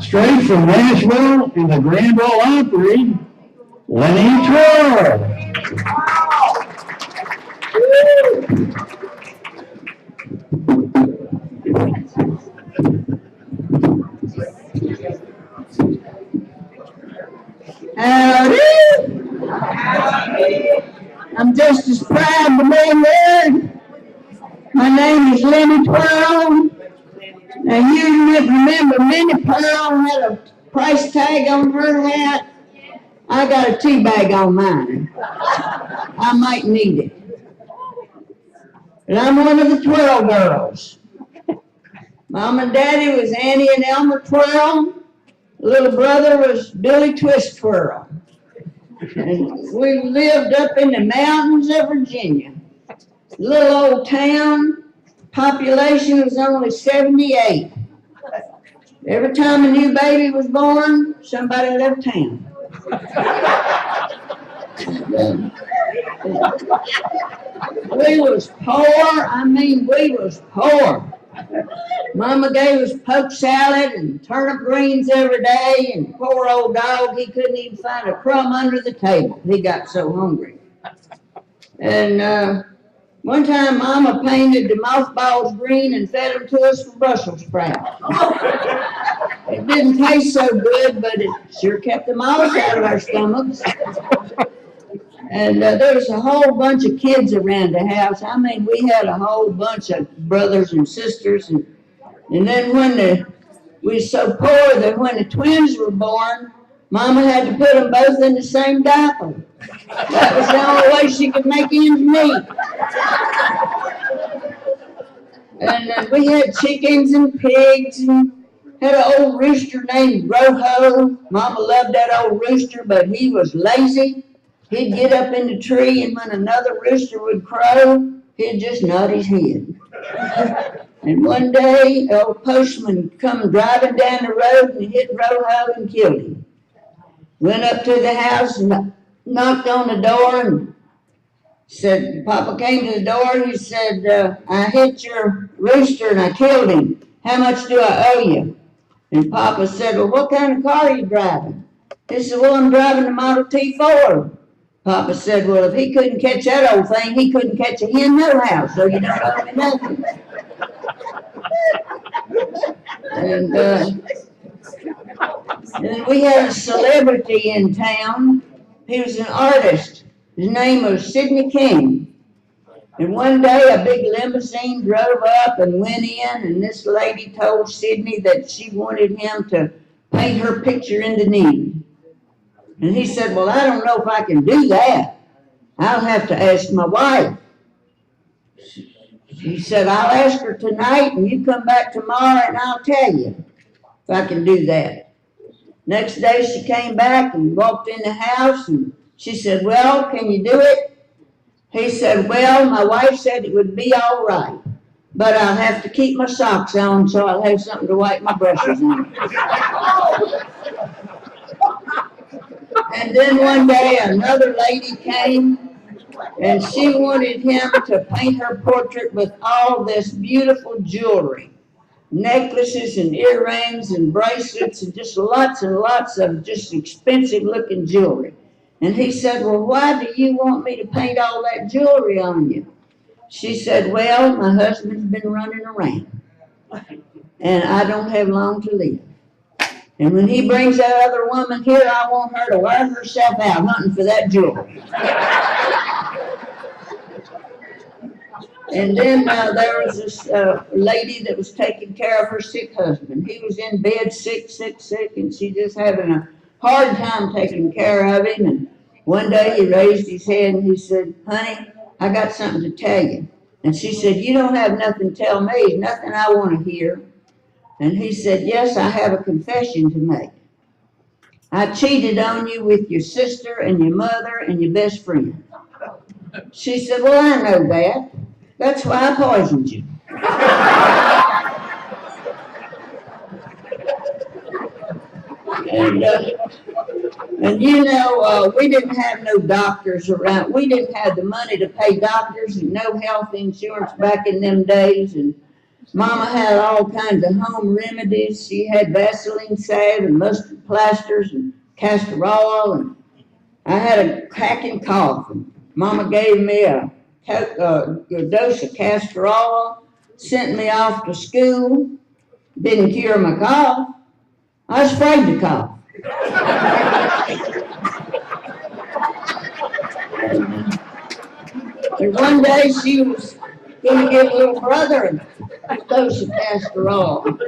Straight from Nashville in the Grand Ole Opry, Lenny Twirl. Howdy. I'm just as proud to be here. My name is Lenny Twirl. Now you remember Lenny Twirl had a price tag on her hat. I got a tea bag on mine. I might need it. And I'm one of the Twirl girls. Mom and Daddy was Annie and Elmer Twirl. Little brother was Billy Twist Twirl. And we lived up in the mountains of Virginia. Little old town. Population was only 78. Every time a new baby was born, somebody left town. We was poor. I mean, we was poor. Mama gave us poke salad and turnip greens every day, and poor old dog, he couldn't even find a crumb under the table. He got so hungry. And one time Mama painted the mothballs green and fed them to us for Brussels sprouts. It didn't taste so good, but it sure kept the moths out of our stomachs. And there was a whole bunch of kids around the house. I mean, we had a whole bunch of brothers and sisters. And then when we were so poor that when the twins were born, Mama had to put them both in the same diaper. That was the only way she could make ends meet. And we had chickens and pigs and had an old rooster named Roho. Mama loved that old rooster, but he was lazy. He'd get up in the tree, and when another rooster would crow, he'd just nod his head. And one day, an old postman come driving down the road and hit Roho and killed him. Went up to the house and knocked on the door and said, Papa came to the door, he said, I hit your rooster and I killed him. How much do I owe you? And Papa said, well, what kind of car are you driving? He said, well, I'm driving a Model T Ford. Papa said, well, if he couldn't catch that old thing, he couldn't catch a hen no how, so you don't owe me nothing. And we had a celebrity in town. He was an artist. His name was Sidney King. And one day a big limousine drove up and went in, and this lady told Sidney that she wanted him to paint her picture in the nude. And he said, well, I don't know if I can do that. I'll have to ask my wife. She said, I'll ask her tonight, and you come back tomorrow, and I'll tell you if I can do that. Next day she came back and walked in the house, and she said, well, can you do it? He said, well, my wife said it would be all right, but I'll have to keep my socks on so I'll have something to wipe my brushes on. And then one day another lady came, and she wanted him to paint her portrait with all this beautiful jewelry. Necklaces and earrings and bracelets and just lots and lots of just expensive looking jewelry. And he said, well, why do you want me to paint all that jewelry on you? She said, well, my husband's been running around and I don't have long to live. And when he brings that other woman here, I want her to wear herself out hunting for that jewelry. And then there was this lady that was taking care of her sick husband. He was in bed sick, and she just having a hard time taking care of him. And one day he raised his head and he said, honey, I got something to tell you. And she said, you don't have nothing to tell me, nothing I want to hear. And he said, yes, I have a confession to make. I cheated on you with your sister and your mother and your best friend. She said, well, I know that. That's why I poisoned you. And you know, we didn't have no doctors around. We didn't have the money to pay doctors and no health insurance back in them days. And Mama had all kinds of home remedies. She had Vaseline salve and mustard plasters and castor oil, and I had a hacking cough. And Mama gave me a dose of castor oil, sent me off to school. Didn't cure my cough. I was afraid to cough. And one day she was going to give little brother a dose of castor oil.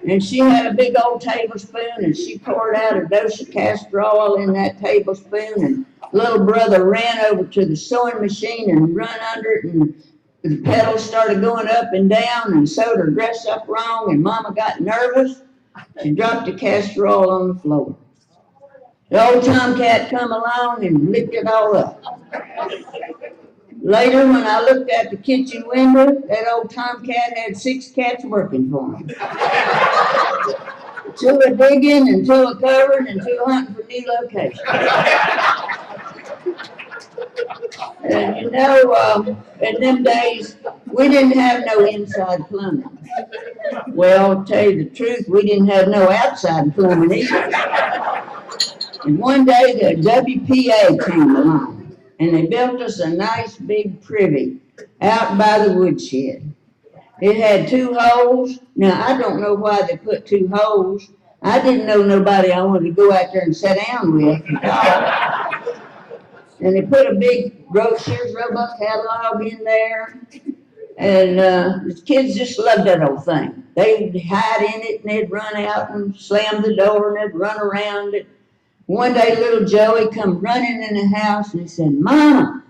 And she had a big old tablespoon, and she poured out a dose of castor oil in that tablespoon, and little brother ran over to the sewing machine and run under it, and the pedals started going up and down, and sewed her dress up wrong, and Mama got nervous. She dropped the castor oil on the floor. The old tomcat come along and licked it all up. Later, when I looked at the kitchen window, that old tomcat had 6 cats working for him. 2 are digging, and 2 are covering, and 2 are hunting for new locations. And you know, in them days, we didn't have no inside plumbing. Well, to tell you the truth, we didn't have no outside plumbing either. And one day, the WPA came along. And they built us a nice big privy out by the woodshed. It had 2 holes. Now, I don't know why they put 2 holes. I didn't know nobody I wanted to go out there and sit down with. And they put a big Sears Roebuck catalog in there. And the kids just loved that old thing. They'd hide in it, and they'd run out and slam the door, and they'd run around it. One day, little Joey come running in the house, and he said, Mama,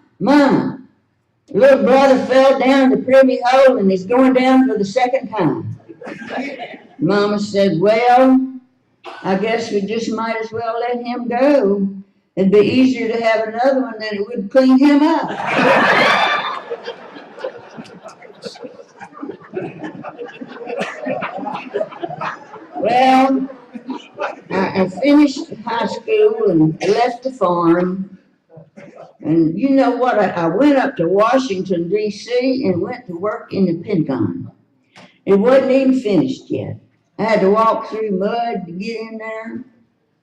little brother fell down the privy hole, and he's going down for the 2nd time. Mama said, well, I guess we just might as well let him go. It'd be easier to have another one than it would clean him up. Well, I finished high school and left the farm. And you know what? I went up to Washington, D.C. and went to work in the Pentagon. It wasn't even finished yet. I had to walk through mud to get in there.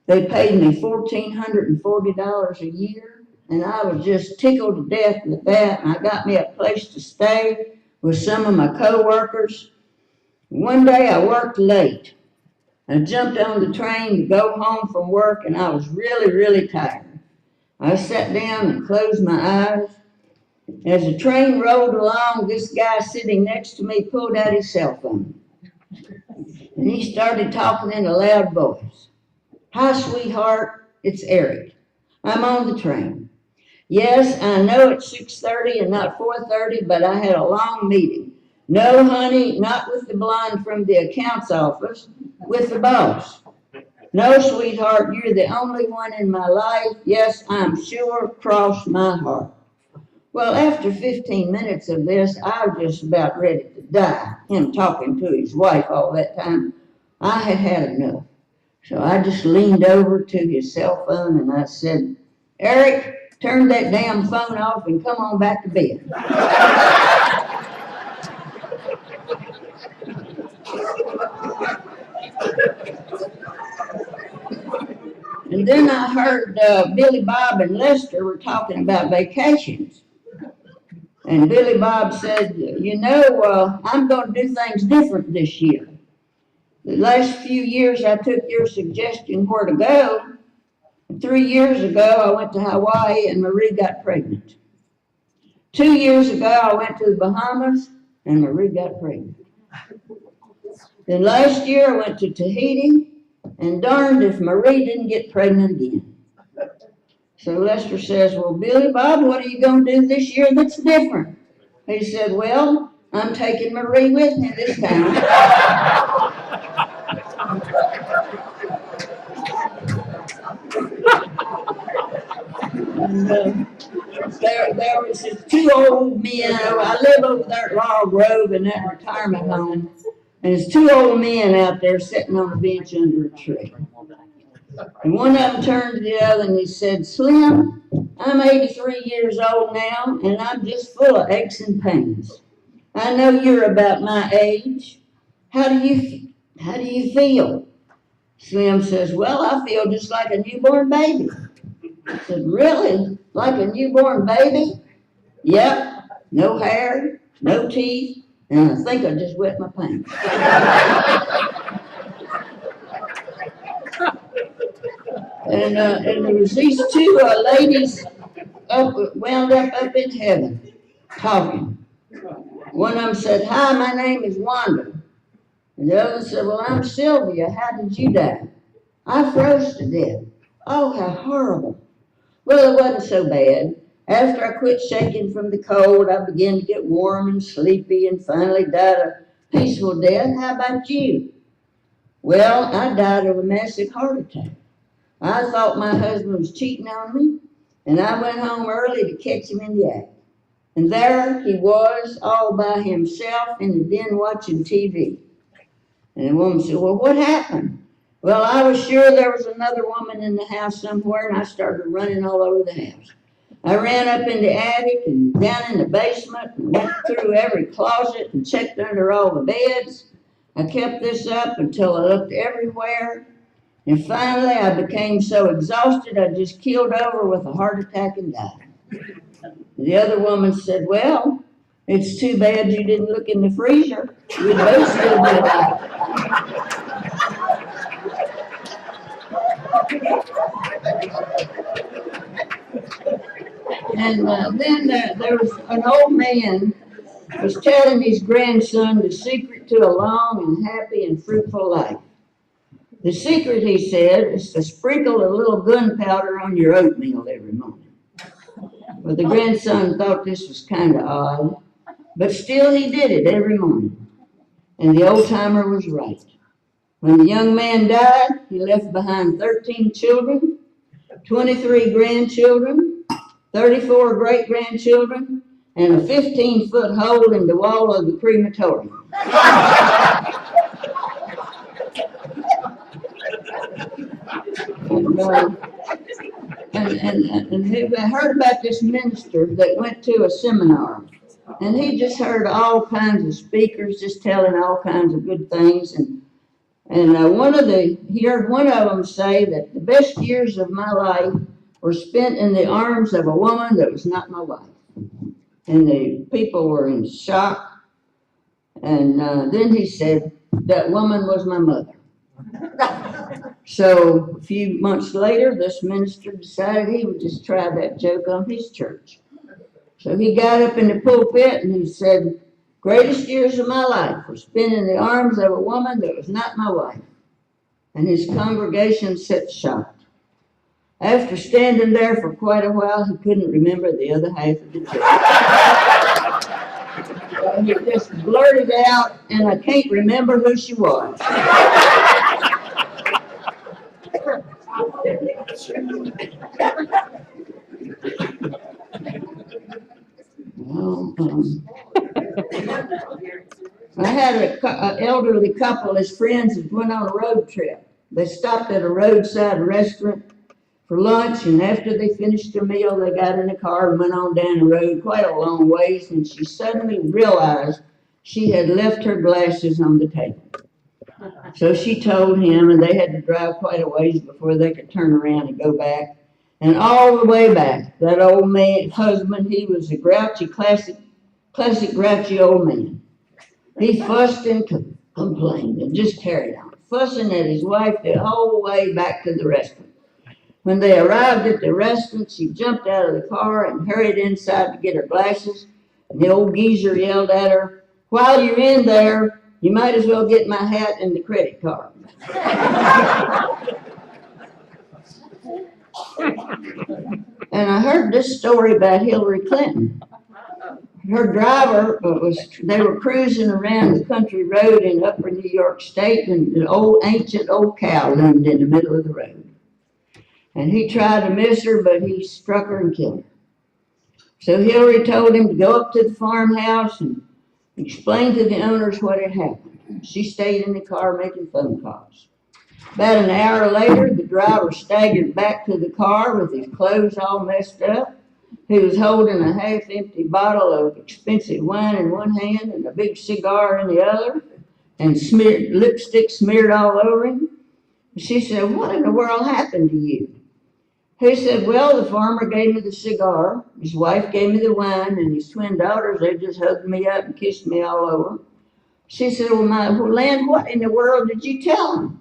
They paid me $1,440 a year, and I was just tickled to death with that. And I got me a place to stay with some of my co-workers. One day I worked late. I jumped on the train to go home from work, and I was really, really tired. I sat down and closed my eyes. As the train rolled along, this guy sitting next to me pulled out his cell phone. And he started talking in a loud voice. Hi, sweetheart, it's Eric. I'm on the train. Yes, I know it's 6:30 and not 4:30, but I had a long meeting. No, honey, not with the blonde from the accounts office, with the boss. No, sweetheart, you're the only one in my life. Yes, I'm sure, cross my heart. Well, after 15 minutes of this, I was just about ready to die. Him talking to his wife all that time. I had had enough. So I just leaned over to his cell phone and I said, Eric, turn that damn phone off and come on back to bed. And then I heard Billy Bob and Lester were talking about vacations. And Billy Bob said, you know, I'm going to do things different this year. The last few years I took your suggestion where to go. 3 years ago I went to Hawaii and Marie got pregnant. 2 years ago I went to the Bahamas and Marie got pregnant. Then last year I went to Tahiti, and darned if Marie didn't get pregnant again. So Lester says, well, Billy Bob, what are you going to do this year that's different? He said, well, I'm taking Marie with me this time. And, there was these 2 old men. I live over there at Laurel Grove in that retirement home. And there's 2 old men out there sitting on a bench under a tree. And one of them turned to the other and he said, Slim, I'm 83 years old now, and I'm just full of aches and pains. I know you're about my age. How do you feel? Slim says, well, I feel just like a newborn baby. I said, really? Like a newborn baby? Yep. No hair, no teeth, and I think I just wet my pants. And there was these two ladies wound up in heaven talking. One of them said, hi, my name is Wanda. And the other said, well, I'm Sylvia. How did you die? I froze to death. Oh, how horrible. Well, it wasn't so bad. After I quit shaking from the cold, I began to get warm and sleepy and finally died a peaceful death. How about you? Well, I died of a massive heart attack. I thought my husband was cheating on me, and I went home early to catch him in the act. And there he was, all by himself in the den watching TV. And the woman said, well, what happened? Well, I was sure there was another woman in the house somewhere, and I started running all over the house. I ran up in the attic and down in the basement and went through every closet and checked under all the beds. I kept this up until I looked everywhere. And finally, I became so exhausted, I just keeled over with a heart attack and died. The other woman said, well, it's too bad you didn't look in the freezer. We'd both still be alive. And then there was an old man was telling his grandson the secret to a long and happy and fruitful life. The secret, he said, is to sprinkle a little gunpowder on your oatmeal every morning. Well, the grandson thought this was kind of odd, but still he did it every morning. And the old-timer was right. When the young man died, he left behind 13 children, 23 grandchildren, 34 great-grandchildren, and a 15-foot hole in the wall of the crematorium. And I heard about this minister that went to a seminar, and he just heard all kinds of speakers just telling all kinds of good things, and he heard one of them say that the best years of my life were spent in the arms of a woman that was not my wife. And the people were in shock. And then he said, that woman was my mother. So a few months later, this minister decided he would just try that joke on his church. So he got up in the pulpit and he said, greatest years of my life were spent in the arms of a woman that was not my wife. And his congregation sat shocked. After standing there for quite a while, he couldn't remember the other half of the joke. He just blurted out, and I can't remember who she was. Well, I had an elderly couple as friends that went on a road trip. They stopped at a roadside restaurant for lunch, and after they finished their meal, they got in the car and went on down the road quite a long ways, and she suddenly realized she had left her glasses on the table. So she told him, and they had to drive quite a ways before they could turn around and go back. And all the way back, that old man, husband, he was a grouchy, classic grouchy old man. He fussed and complained and just carried on, fussing at his wife the whole way back to the restaurant. When they arrived at the restaurant, she jumped out of the car and hurried inside to get her glasses. And the old geezer yelled at her, while you're in there, you might as well get my hat and the credit card. And I heard this story about Hillary Clinton. Her driver they were cruising around the country road in upper New York State, and an ancient old cow loomed in the middle of the road. And he tried to miss her, but he struck her and killed her. So Hillary told him to go up to the farmhouse and explain to the owners what had happened. She stayed in the car making phone calls. About an hour later, the driver staggered back to the car with his clothes all messed up, He was holding a half-empty bottle of expensive wine in one hand and a big cigar in the other, and lipstick smeared all over him. She said, "What in the world happened to you?" He said, "Well, the farmer gave me the cigar, his wife gave me the wine, and his twin daughters, they just hugged me up and kissed me all over." She said, "Well, Len, what in the world did you tell him?"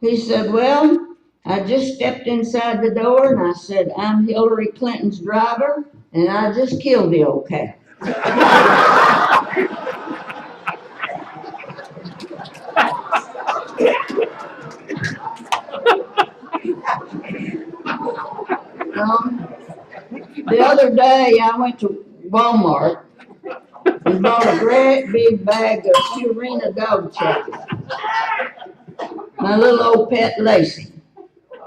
He said, "Well, I just stepped inside the door and I said, 'I'm Hillary Clinton's driver, and I just killed the old cat.'" The other day I went to Walmart and bought a great big bag of Purina dog chocolate. My little old pet Lacey,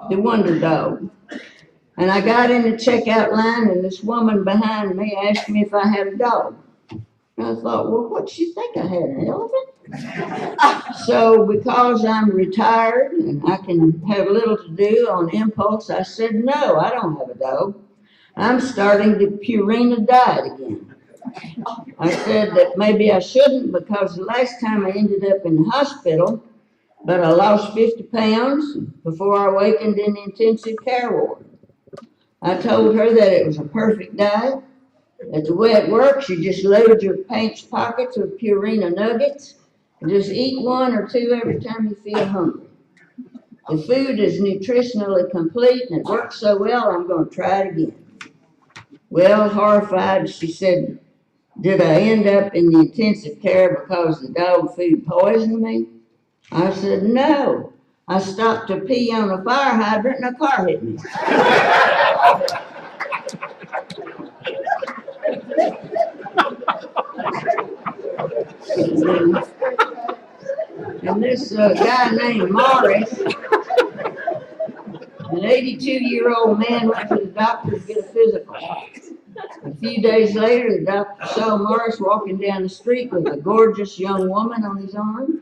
the wonder dog. And I got in the checkout line and this woman behind me asked me if I had a dog. And I thought, well, what'd she think I had, an elephant? So because I'm retired and I can have little to do on impulse, I said, no, I don't have a dog. I'm starting the Purina diet again. I said that maybe I shouldn't because the last time I ended up in the hospital, but I lost 50 pounds before I awakened in the intensive care ward. I told her that it was a perfect diet, that the way it works, you just load your pants pockets with Purina nuggets and just eat one or two every time you feel hungry. The food is nutritionally complete and it works so well, I'm going to try it again. Well, horrified, she said, did I end up in the intensive care because the dog food poisoned me? I said, no. I stopped to pee on a fire hydrant and a car hit me. And this guy named Morris, an 82-year-old man, went to the doctor to get a physical. A few days later, the doctor saw Morris walking down the street with a gorgeous young woman on his arm.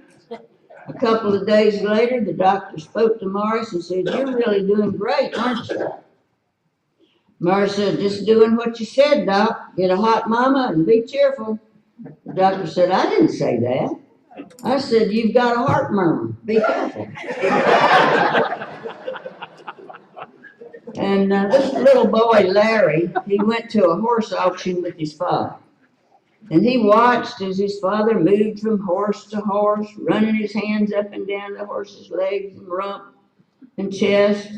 A couple of days later, the doctor spoke to Morris and said, "You're really doing great, aren't you?" Morris said, "Just doing what you said, Doc. Get a hot mama and be cheerful." The doctor said, "I didn't say that. I said, you've got a heart murmur. Be careful." And this little boy, Larry, he went to a horse auction with his father. And he watched as his father moved from horse to horse, running his hands up and down the horse's legs and rump and chest.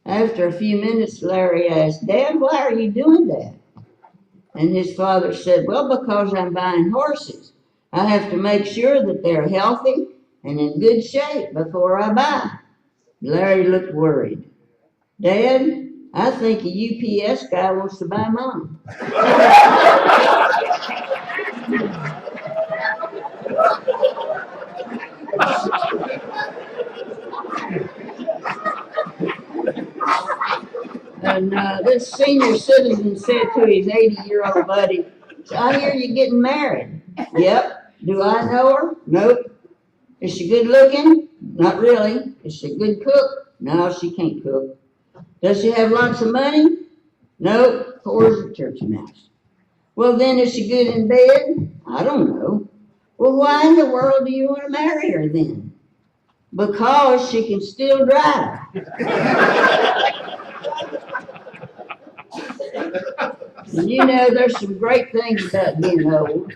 After a few minutes, Larry asked, "Dad, why are you doing that?" And his father said, "Well, because I'm buying horses. I have to make sure that they're healthy and in good shape before I buy." Larry looked worried. "Dad, I think a UPS guy wants to buy Mom." And this senior citizen said to his 80-year-old buddy, "So I hear you're getting married." "Yep." "Do I know her?" "Nope." "Is she good looking?" "Not really." "Is she a good cook?" "No, she can't cook." "Does she have lots of money?" "Nope, poor as a church mouse." "Well, then, is she good in bed?" "I don't know." "Well, why in the world do you want to marry her then?" "Because she can still drive." And you know, there's some great things about being old.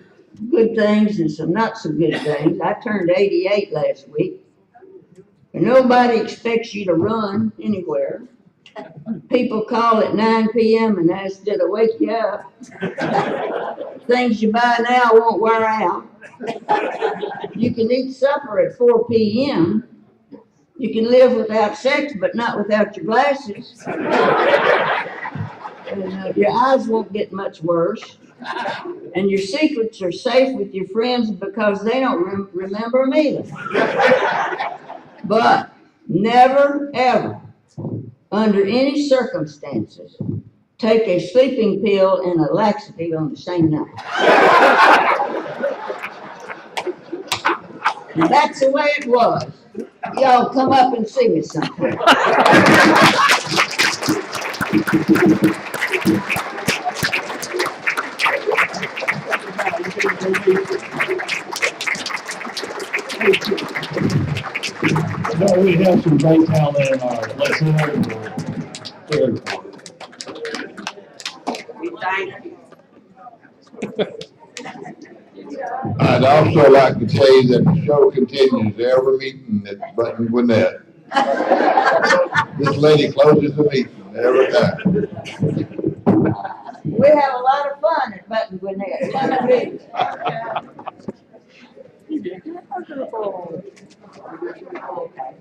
Good things and some not so good things. I turned 88 last week. And nobody expects you to run anywhere. People call at 9 p.m. and ask, "Did I wake you up?" Things you buy now won't wear out. You can eat supper at 4 p.m. You can live without sex, but not without your glasses. And your eyes won't get much worse. And your secrets are safe with your friends because they don't remember them either. But never, ever, under any circumstances, take a sleeping pill and a laxative on the same night. And that's the way it was. Y'all come up and see me sometime. No, we have some great talent in our listener. We thank you. I'd also like to say that the show continues every meeting at Button Gwinnett. This lady closes the meeting every time. We have a lot of fun at Button Gwinnett.